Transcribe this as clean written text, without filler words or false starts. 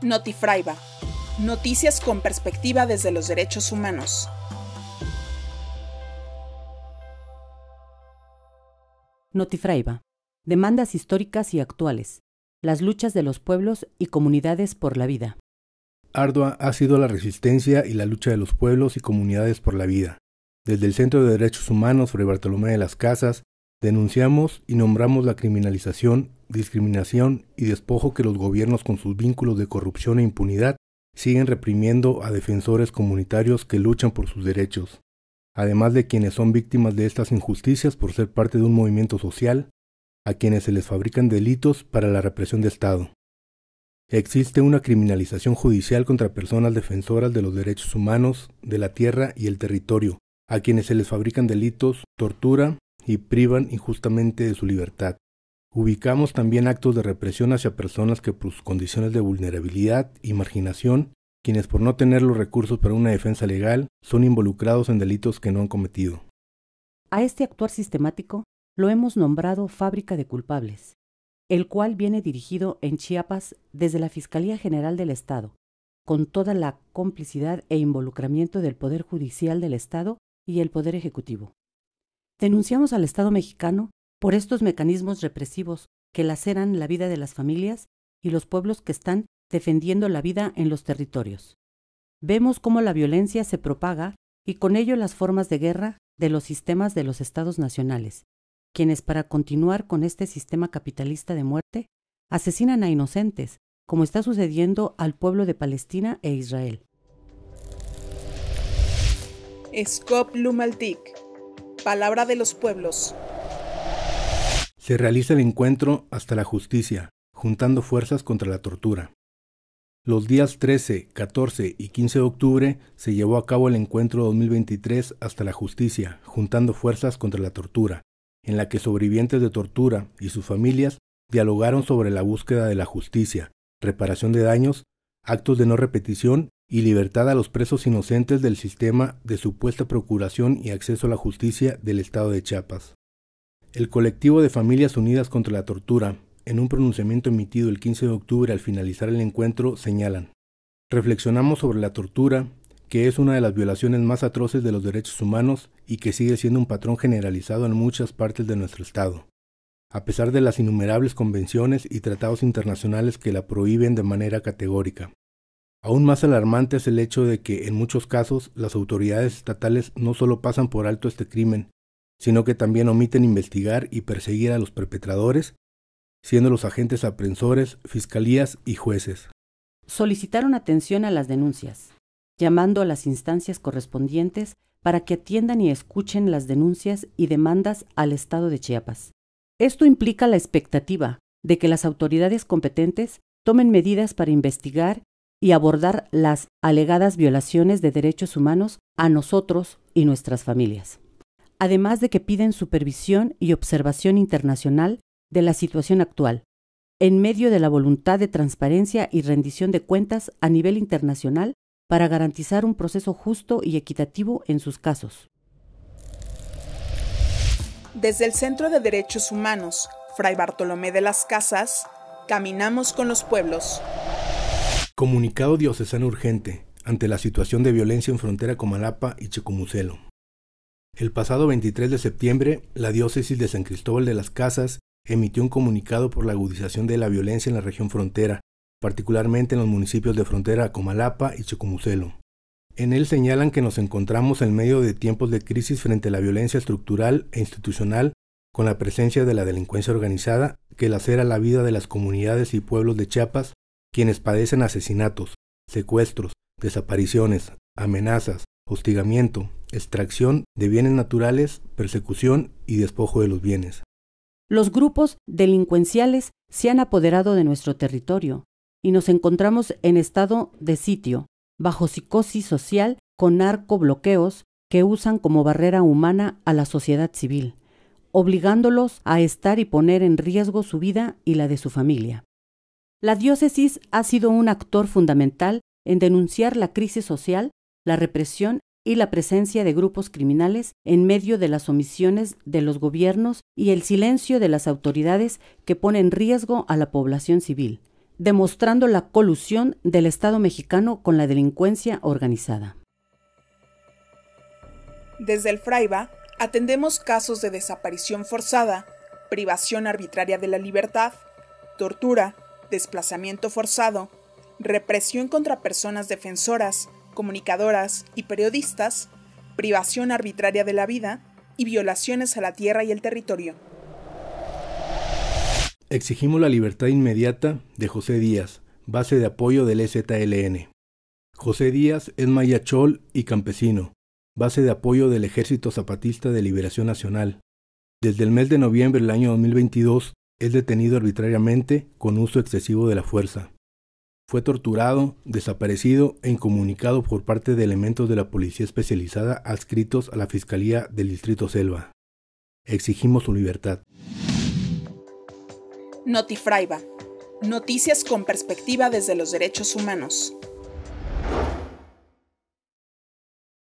Notifraiba. Noticias con perspectiva desde los derechos humanos. Notifraiba. Demandas históricas y actuales. Las luchas de los pueblos y comunidades por la vida. Ardua ha sido la resistencia y la lucha de los pueblos y comunidades por la vida. Desde el Centro de Derechos Humanos Fray Bartolomé de las Casas, denunciamos y nombramos la criminalización, discriminación y despojo que los gobiernos con sus vínculos de corrupción e impunidad siguen reprimiendo a defensores comunitarios que luchan por sus derechos, además de quienes son víctimas de estas injusticias por ser parte de un movimiento social, a quienes se les fabrican delitos para la represión de Estado. Existe una criminalización judicial contra personas defensoras de los derechos humanos, de la tierra y el territorio, a quienes se les fabrican delitos, tortura y privan injustamente de su libertad. Ubicamos también actos de represión hacia personas que por sus condiciones de vulnerabilidad y marginación, quienes por no tener los recursos para una defensa legal, son involucrados en delitos que no han cometido. A este actuar sistemático lo hemos nombrado Fábrica de Culpables, el cual viene dirigido en Chiapas desde la Fiscalía General del Estado, con toda la complicidad e involucramiento del Poder Judicial del Estado y el Poder Ejecutivo. Denunciamos al Estado mexicano por estos mecanismos represivos que laceran la vida de las familias y los pueblos que están defendiendo la vida en los territorios. Vemos cómo la violencia se propaga y con ello las formas de guerra de los sistemas de los estados nacionales, quienes para continuar con este sistema capitalista de muerte, asesinan a inocentes, como está sucediendo al pueblo de Palestina e Israel. Scop Lumaltic. Palabra de los pueblos. Se realiza el encuentro hasta la justicia, juntando fuerzas contra la tortura. Los días 13, 14 y 15 de octubre se llevó a cabo el encuentro 2023 hasta la justicia, juntando fuerzas contra la tortura, en la que sobrevivientes de tortura y sus familias dialogaron sobre la búsqueda de la justicia, reparación de daños, actos de no repetición y libertad a los presos inocentes del sistema de supuesta procuración y acceso a la justicia del estado de Chiapas. El colectivo de Familias Unidas contra la Tortura, en un pronunciamiento emitido el 15 de octubre al finalizar el encuentro, señalan: reflexionamos sobre la tortura, que es una de las violaciones más atroces de los derechos humanos y que sigue siendo un patrón generalizado en muchas partes de nuestro estado, a pesar de las innumerables convenciones y tratados internacionales que la prohíben de manera categórica. Aún más alarmante es el hecho de que, en muchos casos, las autoridades estatales no solo pasan por alto este crimen, sino que también omiten investigar y perseguir a los perpetradores, siendo los agentes aprensores, fiscalías y jueces. Solicitaron atención a las denuncias, llamando a las instancias correspondientes para que atiendan y escuchen las denuncias y demandas al Estado de Chiapas. Esto implica la expectativa de que las autoridades competentes tomen medidas para investigar y abordar las alegadas violaciones de derechos humanos a nosotros y nuestras familias. Además de que piden supervisión y observación internacional de la situación actual, en medio de la voluntad de transparencia y rendición de cuentas a nivel internacional para garantizar un proceso justo y equitativo en sus casos. Desde el Centro de Derechos Humanos Fray Bartolomé de las Casas, caminamos con los pueblos. Comunicado diocesano urgente ante la situación de violencia en frontera Comalapa y Checomucelo. El pasado 23 de septiembre, la diócesis de San Cristóbal de las Casas emitió un comunicado por la agudización de la violencia en la región frontera, particularmente en los municipios de frontera Comalapa y Checomucelo. En él señalan que nos encontramos en medio de tiempos de crisis frente a la violencia estructural e institucional, con la presencia de la delincuencia organizada que lacera la vida de las comunidades y pueblos de Chiapas, quienes padecen asesinatos, secuestros, desapariciones, amenazas, hostigamiento, extracción de bienes naturales, persecución y despojo de los bienes. Los grupos delincuenciales se han apoderado de nuestro territorio y nos encontramos en estado de sitio, bajo psicosis social con narcobloqueos que usan como barrera humana a la sociedad civil, obligándolos a estar y poner en riesgo su vida y la de su familia. La diócesis ha sido un actor fundamental en denunciar la crisis social, la represión y la presencia de grupos criminales en medio de las omisiones de los gobiernos y el silencio de las autoridades que pone en riesgo a la población civil, demostrando la colusión del Estado mexicano con la delincuencia organizada. Desde el Fraiba atendemos casos de desaparición forzada, privación arbitraria de la libertad, tortura, desplazamiento forzado, represión contra personas defensoras, comunicadoras y periodistas, privación arbitraria de la vida y violaciones a la tierra y el territorio. Exigimos la libertad inmediata de José Díaz, base de apoyo del EZLN. José Díaz es mayachol y campesino, base de apoyo del Ejército Zapatista de Liberación Nacional. Desde el mes de noviembre del año 2022 es detenido arbitrariamente con uso excesivo de la fuerza. Fue torturado, desaparecido e incomunicado por parte de elementos de la policía especializada adscritos a la Fiscalía del Distrito Selva. Exigimos su libertad. Notifraiba. Noticias con perspectiva desde los derechos humanos.